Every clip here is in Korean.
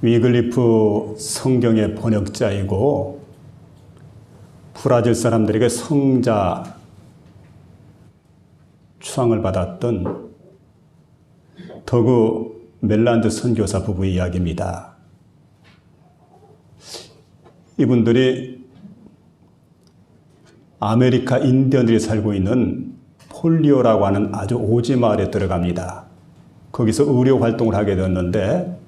위글리프 성경의 번역자이고 브라질 사람들에게 성자 추앙을 받았던 더그 멜란드 선교사 부부의 이야기입니다. 이분들이 아메리카 인디언들이 살고 있는 폴리오라고 하는 아주 오지 마을에 들어갑니다. 거기서 의료 활동을 하게 되었는데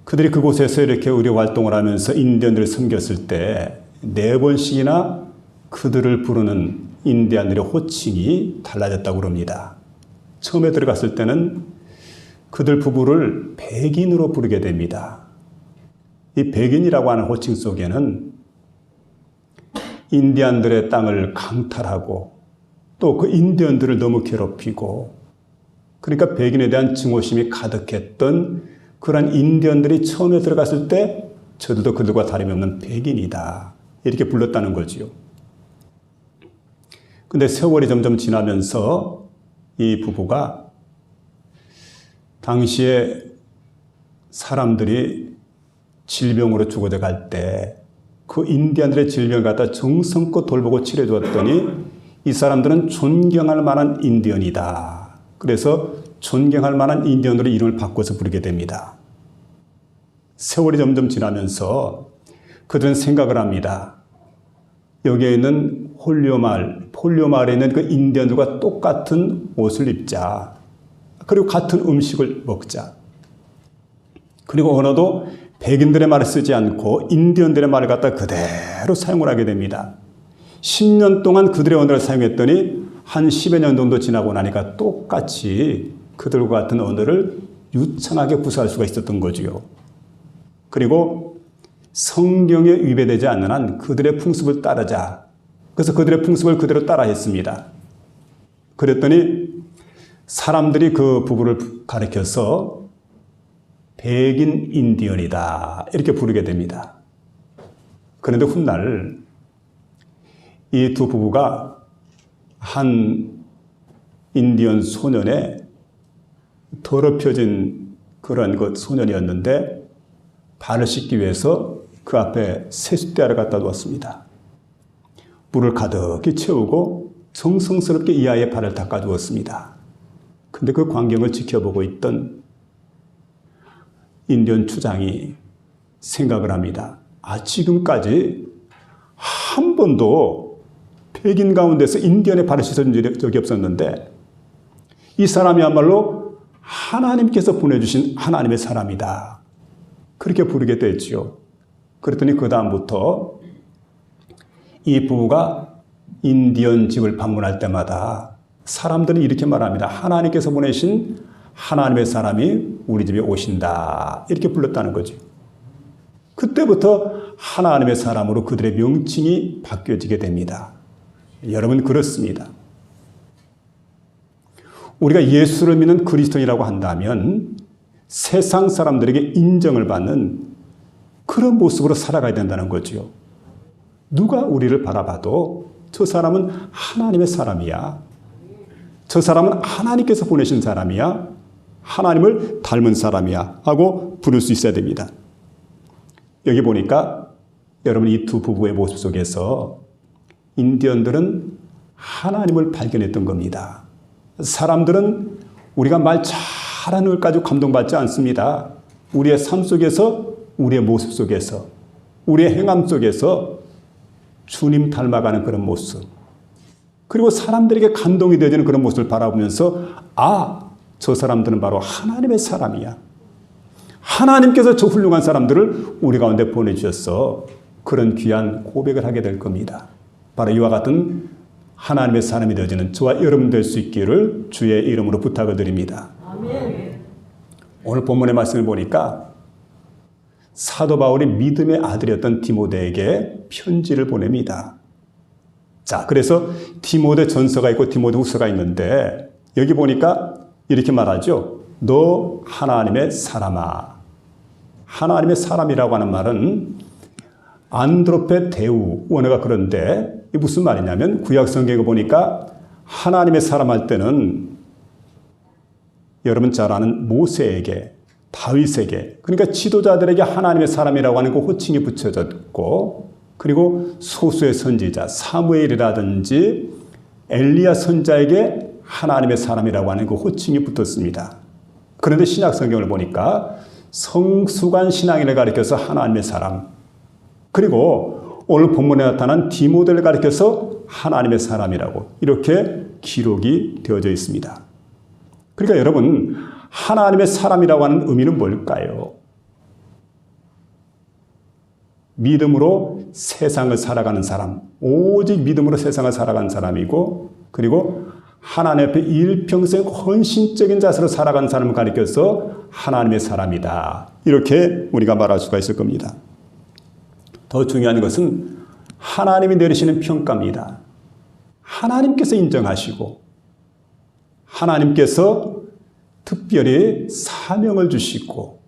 그들이 그곳에서 이렇게 의료 활동을 하면서 인디언들을 섬겼을 때 4번씩이나 그들을 부르는 인디언들의 호칭이 달라졌다고 그럽니다. 처음에 들어갔을 때는 그들 부부를 백인으로 부르게 됩니다. 이 백인이라고 하는 호칭 속에는 인디언들의 땅을 강탈하고 또 그 인디언들을 너무 괴롭히고 그러니까 백인에 대한 증오심이 가득했던 그러한 인디언들이 처음에 들어갔을 때 저들도 그들과 다름없는 백인이다 이렇게 불렀다는 거지요. 근데 세월이 점점 지나면서 이 부부가 당시에 사람들이 질병으로 죽어져 갈 때 그 인디언들의 질병을 갖다 정성껏 돌보고 치료해 주었더니 이 사람들은 존경할 만한 인디언이다. 그래서 존경할 만한 인디언으로 이름을 바꿔서 부르게 됩니다. 세월이 점점 지나면서 그들은 생각을 합니다. 여기에 있는 폴리오마을에 있는 그 인디언들과 똑같은 옷을 입자. 그리고 같은 음식을 먹자. 그리고 언어도 백인들의 말을 쓰지 않고 인디언들의 말을 갖다 그대로 사용을 하게 됩니다. 10년 동안 그들의 언어를 사용했더니 한 10여 년 정도 지나고 나니까 똑같이 그들과 같은 언어를 유창하게 구사할 수가 있었던 거지요. 그리고 성경에 위배되지 않는 한 그들의 풍습을 따르자. 그래서 그들의 풍습을 그대로 따라했습니다. 그랬더니 사람들이 그 부부를 가리켜서 백인 인디언이다 이렇게 부르게 됩니다. 그런데 훗날 이 두 부부가 한 인디언 소년의 더럽혀진 그런 그 소년이었는데 발을 씻기 위해서 그 앞에 세숫대야를 갖다 두었습니다. 물을 가득히 채우고 정성스럽게 이 아이의 발을 닦아주었습니다. 근데 그 광경을 지켜보고 있던 인디언 추장이 생각을 합니다. 지금까지 한 번도 백인 가운데서 인디언의 발을 씻어준 적이 없었는데 이 사람이야말로 하나님께서 보내주신 하나님의 사람이다. 그렇게 부르게 됐지요. 그랬더니 그 다음부터 이 부부가 인디언 집을 방문할 때마다 사람들은 이렇게 말합니다. 하나님께서 보내신 하나님의 사람이 우리 집에 오신다. 이렇게 불렀다는 거죠. 그때부터 하나님의 사람으로 그들의 명칭이 바뀌어지게 됩니다. 여러분 그렇습니다. 우리가 예수를 믿는 그리스도인이라고 한다면 세상 사람들에게 인정을 받는 그런 모습으로 살아가야 된다는 거죠. 누가 우리를 바라봐도 저 사람은 하나님의 사람이야. 저 사람은 하나님께서 보내신 사람이야. 하나님을 닮은 사람이야 하고 부를 수 있어야 됩니다. 여기 보니까 여러분 이 두 부부의 모습 속에서 인디언들은 하나님을 발견했던 겁니다. 사람들은 우리가 말 잘하는 걸 가지고 감동받지 않습니다. 우리의 삶 속에서, 우리의 모습 속에서, 우리의 행함 속에서 주님 닮아가는 그런 모습, 그리고 사람들에게 감동이 되어지는 그런 모습을 바라보면서 저 사람들은 바로 하나님의 사람이야. 하나님께서 저 훌륭한 사람들을 우리 가운데 보내주셔서 그런 귀한 고백을 하게 될 겁니다. 바로 이와 같은 하나님의 사람이 되어지는 저와 여러분 될 수 있기를 주의 이름으로 부탁을 드립니다. 아멘. 오늘 본문의 말씀을 보니까 사도 바울이 믿음의 아들이었던 디모데에게 편지를 보냅니다. 자, 그래서 디모데 전서가 있고 디모데 후서가 있는데 여기 보니까 이렇게 말하죠. 너 하나님의 사람아. 하나님의 사람이라고 하는 말은 안드로페 데우 원어가 그런데 이게 무슨 말이냐면 구약 성경에 보니까 하나님의 사람 할 때는 여러분 잘 아는 모세에게 다윗에게, 그러니까 지도자들에게 하나님의 사람이라고 하는 그 호칭이 붙여졌고, 그리고 소수의 선지자 사무엘이라든지 엘리야 선자에게 하나님의 사람이라고 하는 그 호칭이 붙었습니다. 그런데 신약 성경을 보니까 성수관 신앙인을 가리켜서 하나님의 사람, 그리고 오늘 본문에 나타난 디모데를 가리켜서 하나님의 사람이라고 이렇게 기록이 되어져 있습니다. 그러니까 여러분, 하나님의 사람이라고 하는 의미는 뭘까요? 믿음으로 세상을 살아가는 사람, 오직 믿음으로 세상을 살아가는 사람이고, 그리고 하나님 앞에 일평생 헌신적인 자세로 살아가는 사람을 가리켜서 하나님의 사람이다. 이렇게 우리가 말할 수가 있을 겁니다. 더 중요한 것은 하나님이 내리시는 평가입니다. 하나님께서 인정하시고 하나님께서 특별히 사명을 주시고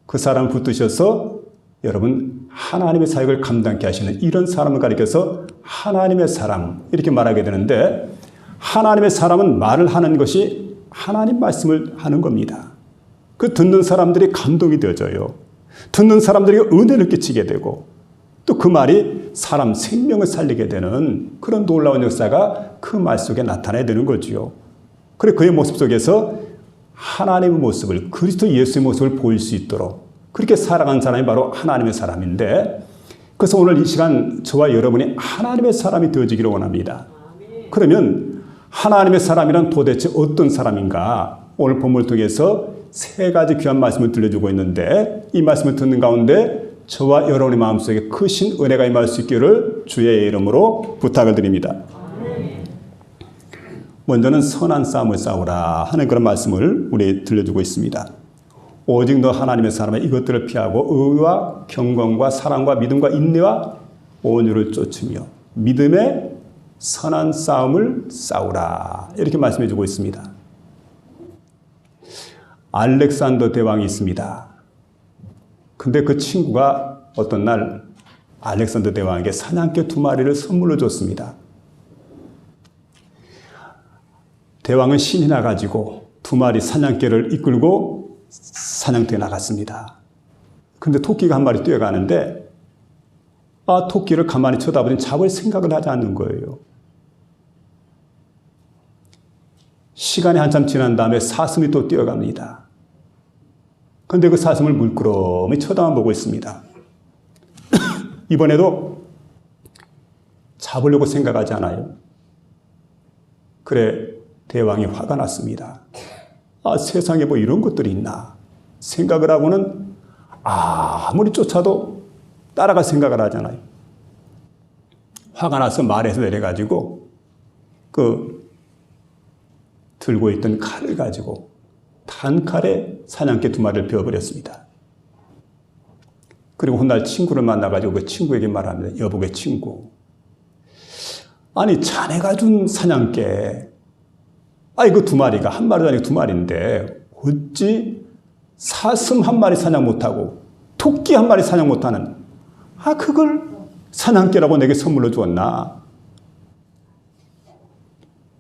그 사람을 붙드셔서 여러분 하나님의 사역을 감당케 하시는 이런 사람을 가리켜서 하나님의 사람 이렇게 말하게 되는데, 하나님의 사람은 말을 하는 것이 하나님 말씀을 하는 겁니다. 그 듣는 사람들이 감동이 되어져요. 듣는 사람들에게 은혜를 끼치게 되고 또 그 말이 사람 생명을 살리게 되는 그런 놀라운 역사가 그 말 속에 나타나야 되는 거지요. 그래 그의 모습 속에서 하나님의 모습을, 그리스도 예수의 모습을 보일 수 있도록 그렇게 살아간 사람이 바로 하나님의 사람인데, 그래서 오늘 이 시간 저와 여러분이 하나님의 사람이 되어지기를 원합니다. 그러면 하나님의 사람이란 도대체 어떤 사람인가? 오늘 본문을 통해서 세 가지 귀한 말씀을 들려주고 있는데, 이 말씀을 듣는 가운데 저와 여러분의 마음속에 크신 은혜가 임할 수 있기를 주의 이름으로 부탁을 드립니다. 먼저는 선한 싸움을 싸우라 하는 그런 말씀을 우리 들려주고 있습니다. 오직 너 하나님의 사람은 이것들을 피하고 의와 경건과 사랑과 믿음과 인내와 온유를 쫓으며 믿음의 선한 싸움을 싸우라, 이렇게 말씀해 주고 있습니다. 알렉산더 대왕이 있습니다. 근데 그 친구가 어떤 날 알렉산더 대왕에게 사냥개 2마리를 선물로 줬습니다. 대왕은 신이 나가지고 2마리 사냥개를 이끌고 사냥터에 나갔습니다. 근데 토끼가 1마리 뛰어가는데 토끼를 가만히 쳐다보니 잡을 생각을 하지 않는 거예요. 시간이 한참 지난 다음에 사슴이 또 뛰어갑니다. 그런데 그 사슴을 물끄러미 쳐다만 보고 있습니다. 이번에도 잡으려고 생각하지 않아요. 그래 대왕이 화가 났습니다. 세상에 뭐 이런 것들이 있나 생각을 하고는 아무리 쫓아도 따라갈 생각을 하잖아요. 화가 나서 말에서 내려가지고 들고 있던 칼을 가지고 단칼에 사냥개 2마리를 베어버렸습니다. 그리고 훗날 친구를 만나가지고 그 친구에게 말합니다. 여보게 친구, 아니 자네가 준 사냥개 그 2마리가 1마리도 아니고 2마리인데 어찌 사슴 1마리 사냥 못하고 토끼 1마리 사냥 못하는 그걸 사냥개라고 내게 선물로 주었나?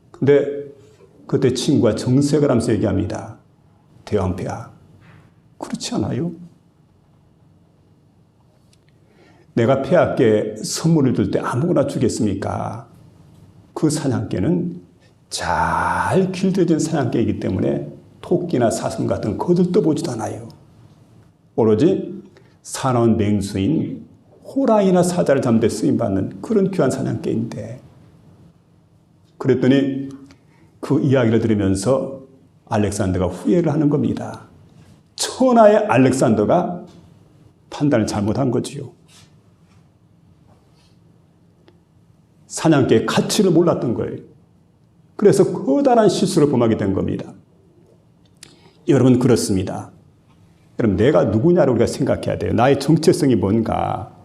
근데 그때 친구가 정색을 하면서 얘기합니다. 대왕폐하, 그렇지 않아요? 내가 폐하께 선물을 줄 때 아무거나 주겠습니까? 그 사냥개는 잘 길들여진 사냥개이기 때문에 토끼나 사슴 같은 거들떠 보지도 않아요. 오로지 사나운 맹수인 호랑이나 사자를 잡는 데 쓰임받는 그런 귀한 사냥개인데, 그랬더니 그 이야기를 들으면서 알렉산더가 후회를 하는 겁니다. 천하의 알렉산더가 판단을 잘못한 거지요. 사냥개의 가치를 몰랐던 거예요. 그래서 커다란 실수를 범하게 된 겁니다. 여러분 그렇습니다. 여러분 내가 누구냐를 우리가 생각해야 돼요. 나의 정체성이 뭔가.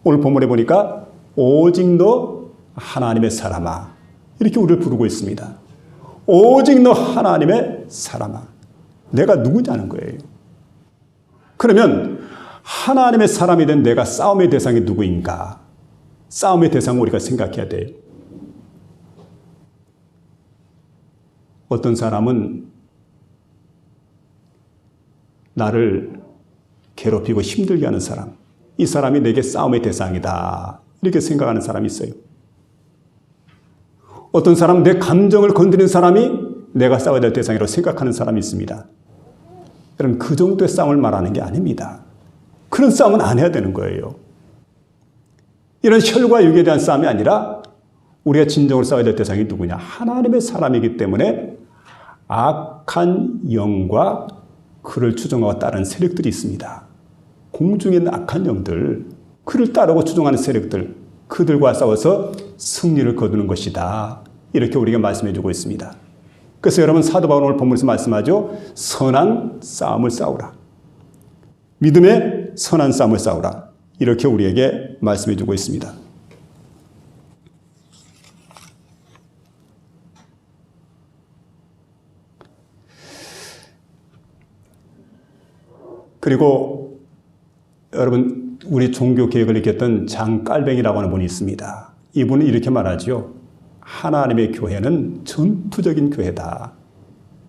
오늘 본문에 보니까 오직 너 하나님의 사람아, 이렇게 우리를 부르고 있습니다. 오직 너 하나님의 사람아, 내가 누구냐는 거예요. 그러면 하나님의 사람이 된 내가 싸움의 대상이 누구인가? 싸움의 대상을 우리가 생각해야 돼요. 어떤 사람은 나를 괴롭히고 힘들게 하는 사람, 이 사람이 내게 싸움의 대상이다. 이렇게 생각하는 사람이 있어요. 어떤 사람은 내 감정을 건드리는 사람이 내가 싸워야 될 대상이라고 생각하는 사람이 있습니다. 여러분, 그 정도의 싸움을 말하는 게 아닙니다. 그런 싸움은 안 해야 되는 거예요. 이런 혈과 육에 대한 싸움이 아니라 우리가 진정으로 싸워야 될 대상이 누구냐? 하나님의 사람이기 때문에 악한 영과 그를 추종하고 따르는 세력들이 있습니다. 공중에 있는 악한 영들, 그를 따르고 추종하는 세력들, 그들과 싸워서 승리를 거두는 것이다. 이렇게 우리가 말씀해 주고 있습니다. 그래서 여러분, 사도 바울은 오늘 본문에서 말씀하죠. 선한 싸움을 싸우라. 믿음의 선한 싸움을 싸우라. 이렇게 우리에게 말씀해 주고 있습니다. 그리고 여러분, 우리 종교 개혁을 일으켰던 장깔뱅이라고 하는 분이 있습니다. 이분은 이렇게 말하죠. 하나님의 교회는 전투적인 교회다.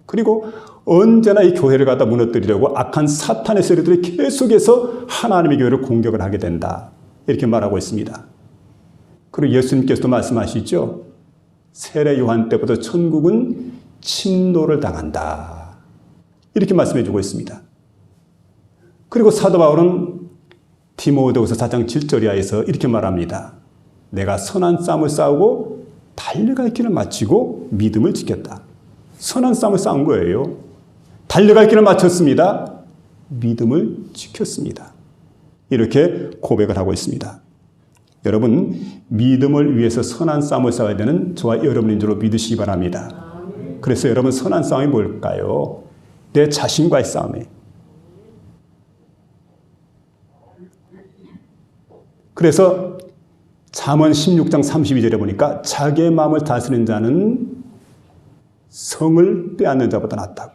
그리고 언제나 이 교회를 갖다 무너뜨리려고 악한 사탄의 세력들이 계속해서 하나님의 교회를 공격을 하게 된다. 이렇게 말하고 있습니다. 그리고 예수님께서도 말씀하시죠. 세례 요한 때부터 천국은 침노를 당한다. 이렇게 말씀해 주고 있습니다. 그리고 사도 바울은 디모데후서 4장 7절 이하에서 이렇게 말합니다. 내가 선한 싸움을 싸우고 달려갈 길을 마치고 믿음을 지켰다. 선한 싸움을 싸운 거예요. 달려갈 길을 마쳤습니다. 믿음을 지켰습니다. 이렇게 고백을 하고 있습니다. 여러분, 믿음을 위해서 선한 싸움을 싸워야 되는 저와 여러분인 줄로 믿으시기 바랍니다. 그래서 여러분, 선한 싸움이 뭘까요? 내 자신과의 싸움이에요. 그래서 잠언 16장 32절에 보니까 자기의 마음을 다스리는 자는 성을 빼앗는 자보다 낫다고.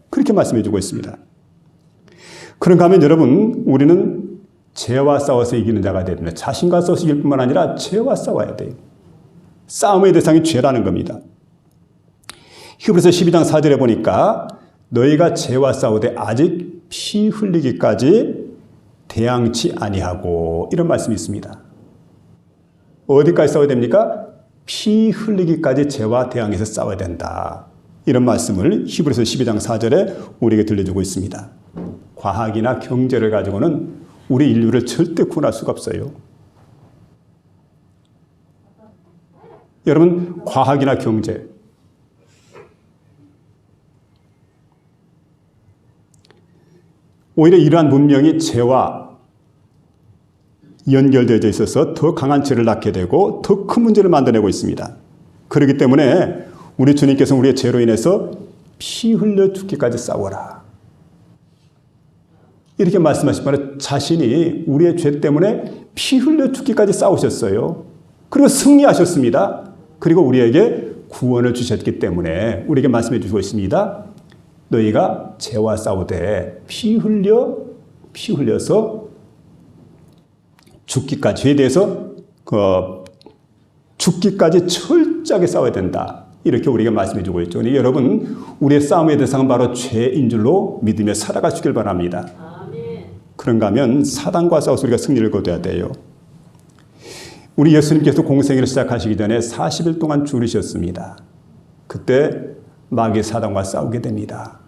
그렇게 말씀해 주고 있습니다. 그런가 하면 여러분, 우리는 죄와 싸워서 이기는 자가 되야 됩니다. 자신과 싸워서 이길 뿐만 아니라 죄와 싸워야 돼요. 싸움의 대상이 죄라는 겁니다. 히브리서 12장 4절에 보니까 너희가 죄와 싸우되 아직 피 흘리기까지 대항치 아니하고, 이런 말씀이 있습니다. 어디까지 싸워야 됩니까? 피 흘리기까지 죄와 대항해서 싸워야 된다. 이런 말씀을 히브리서 12장 4절에 우리에게 들려주고 있습니다. 과학이나 경제를 가지고는 우리 인류를 절대 구원할 수가 없어요. 여러분, 과학이나 경제, 오히려 이러한 문명이 죄와 연결되어 있어서 더 강한 죄를 낳게 되고 더 큰 문제를 만들어내고 있습니다. 그렇기 때문에 우리 주님께서 우리의 죄로 인해서 피 흘려 죽기까지 싸워라. 이렇게 말씀하신 바로 자신이 우리의 죄 때문에 피 흘려 죽기까지 싸우셨어요. 그리고 승리하셨습니다. 그리고 우리에게 구원을 주셨기 때문에 우리에게 말씀해 주시고 있습니다. 너희가 죄와 싸우되 피 흘려서 죽기까지, 죄에 대해서 죽기까지 철저하게 싸워야 된다. 이렇게 우리가 말씀해 주고 있죠. 여러분, 우리의 싸움의 대상은 바로 죄인 줄로 믿으며 살아가시길 바랍니다. 아멘. 그런가 하면 사단과 싸워서 우리가 승리를 거둬야 돼요. 우리 예수님께서 공생애를 시작하시기 전에 40일 동안 줄이셨습니다. 그때 마귀 사단과 싸우게 됩니다.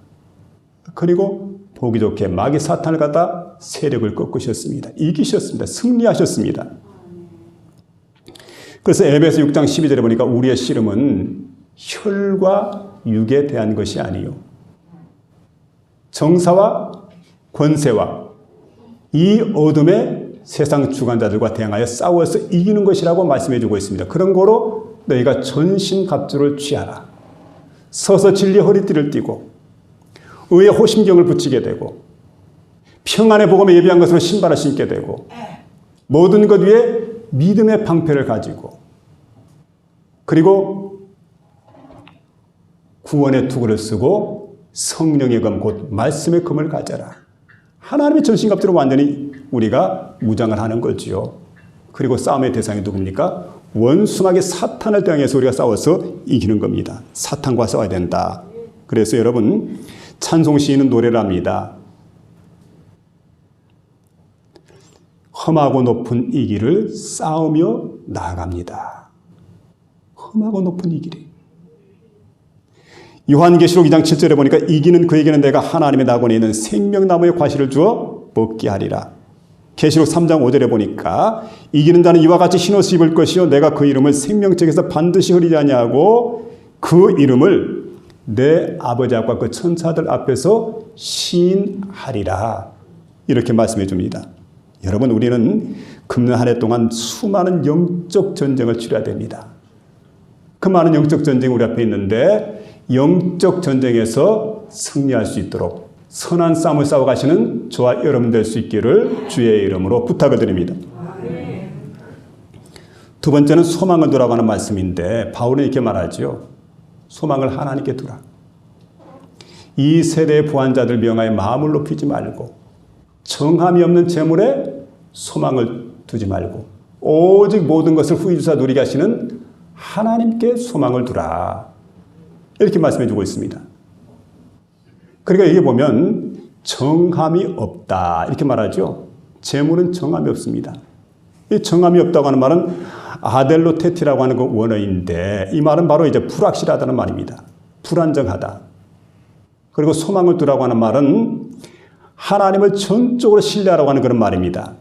그리고 보기 좋게 마귀 사탄을 갖다 세력을 꺾으셨습니다. 이기셨습니다. 승리하셨습니다. 그래서 에베소 6장 12절에 보니까 우리의 씨름은 혈과 육에 대한 것이 아니요, 정사와 권세와 이 어둠의 세상 주관자들과 대항하여 싸워서 이기는 것이라고 말씀해 주고 있습니다. 그런 거로 너희가 전신갑주를 취하라. 서서 진리의 허리띠를 띠고 의의 호심경을 붙이게 되고 평안의 복음에 예비한 것으로 신발을 신게 되고 모든 것 위에 믿음의 방패를 가지고 그리고 구원의 투구를 쓰고 성령의 검, 곧 말씀의 검을 가져라. 하나님의 전신갑주로 완전히 우리가 무장을 하는 거지요. 그리고 싸움의 대상이 누굽니까? 원수마귀 사탄을 대항해서 우리가 싸워서 이기는 겁니다. 사탄과 싸워야 된다. 그래서 여러분, 찬송 시인은 노래를 합니다. 험하고 높은 이 길을 쌓으며 나아갑니다. 험하고 높은 이 길이. 요한계시록 2장 7절에 보니까 이기는 그에게는 내가 하나님의 낙원에 있는 생명나무의 과실을 주어 먹게 하리라. 계시록 3장 5절에 보니까 이기는 자는 이와 같이 흰옷을 입을 것이요 내가 그 이름을 생명책에서 반드시 흐리지 아니하고 그 이름을 내 아버지 앞과 그 천사들 앞에서 시인하리라. 이렇게 말씀해 줍니다. 여러분, 우리는 금년 한 해 동안 수많은 영적 전쟁을 치러야 됩니다. 그 많은 영적 전쟁이 우리 앞에 있는데 영적 전쟁에서 승리할 수 있도록 선한 싸움을 싸워 가시는 저와 여러분 될 수 있기를 주의 이름으로 부탁을 드립니다. 두 번째는 소망을 두라고 하는 말씀인데 바울은 이렇게 말하죠. 소망을 하나님께 두라. 이 세대의 부한자들 명하에 마음을 높이지 말고 정함이 없는 재물에 소망을 두지 말고 오직 모든 것을 후히 주사 누리게 하시는 하나님께 소망을 두라. 이렇게 말씀해 주고 있습니다. 그러니까 여기 보면 정함이 없다 이렇게 말하죠. 재물은 정함이 없습니다. 이 정함이 없다고 하는 말은 아델로테티라고 하는 그 원어인데 이 말은 바로 이제 불확실하다는 말입니다. 불안정하다. 그리고 소망을 두라고 하는 말은 하나님을 전적으로 신뢰하라고 하는 그런 말입니다.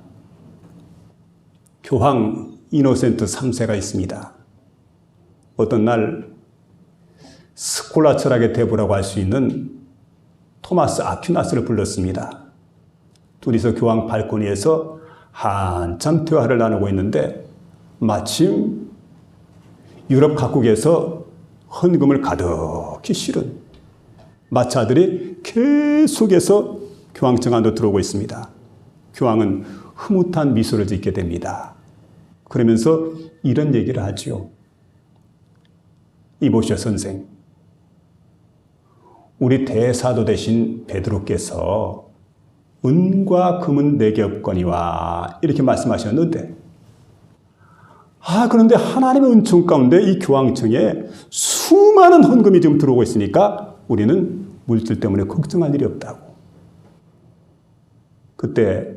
교황 이노센트 3세가 있습니다. 어떤 날 스콜라 철학의 대부라고 할 수 있는 토마스 아퀴나스를 불렀습니다. 둘이서 교황 발코니에서 한참 대화를 나누고 있는데 마침 유럽 각국에서 헌금을 가득히 실은 마차들이 계속해서 교황청 안으로 들어오고 있습니다. 교황은 흐뭇한 미소를 짓게 됩니다. 그러면서 이런 얘기를 하지요. 이보시오 선생, 우리 대사도 되신 베드로께서 은과 금은 내게 없거니와 이렇게 말씀하셨는데 그런데 하나님의 은총 가운데 이 교황청에 수많은 헌금이 지금 들어오고 있으니까 우리는 물질 때문에 걱정할 일이 없다고. 그때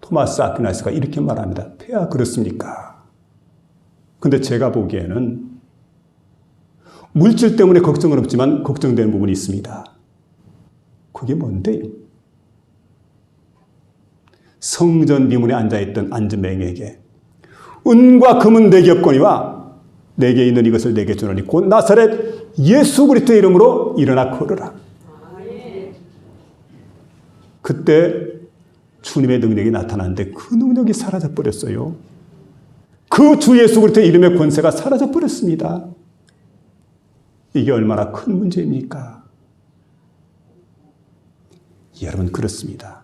토마스 아퀴나스가 이렇게 말합니다. 폐하 그렇습니까? 근데 제가 보기에는 물질 때문에 걱정은 없지만 걱정되는 부분이 있습니다. 그게 뭔데요? 성전 미문에 앉아있던 안즈맹에게 은과 금은 내게 없거니와 내게 있는 이것을 내게 주노니 곧 나사렛 예수 그리스도의 이름으로 일어나 걸으라. 그때 주님의 능력이 나타났는데 그 능력이 사라져버렸어요. 그 주 예수 그리스도의 이름의 권세가 사라져버렸습니다. 이게 얼마나 큰 문제입니까? 여러분, 그렇습니다.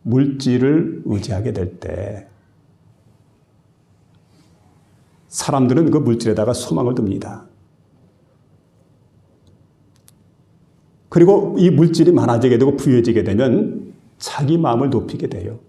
물질을 의지하게 될 때 사람들은 그 물질에다가 소망을 둡니다. 그리고 이 물질이 많아지게 되고 부유해지게 되면 자기 마음을 높이게 돼요.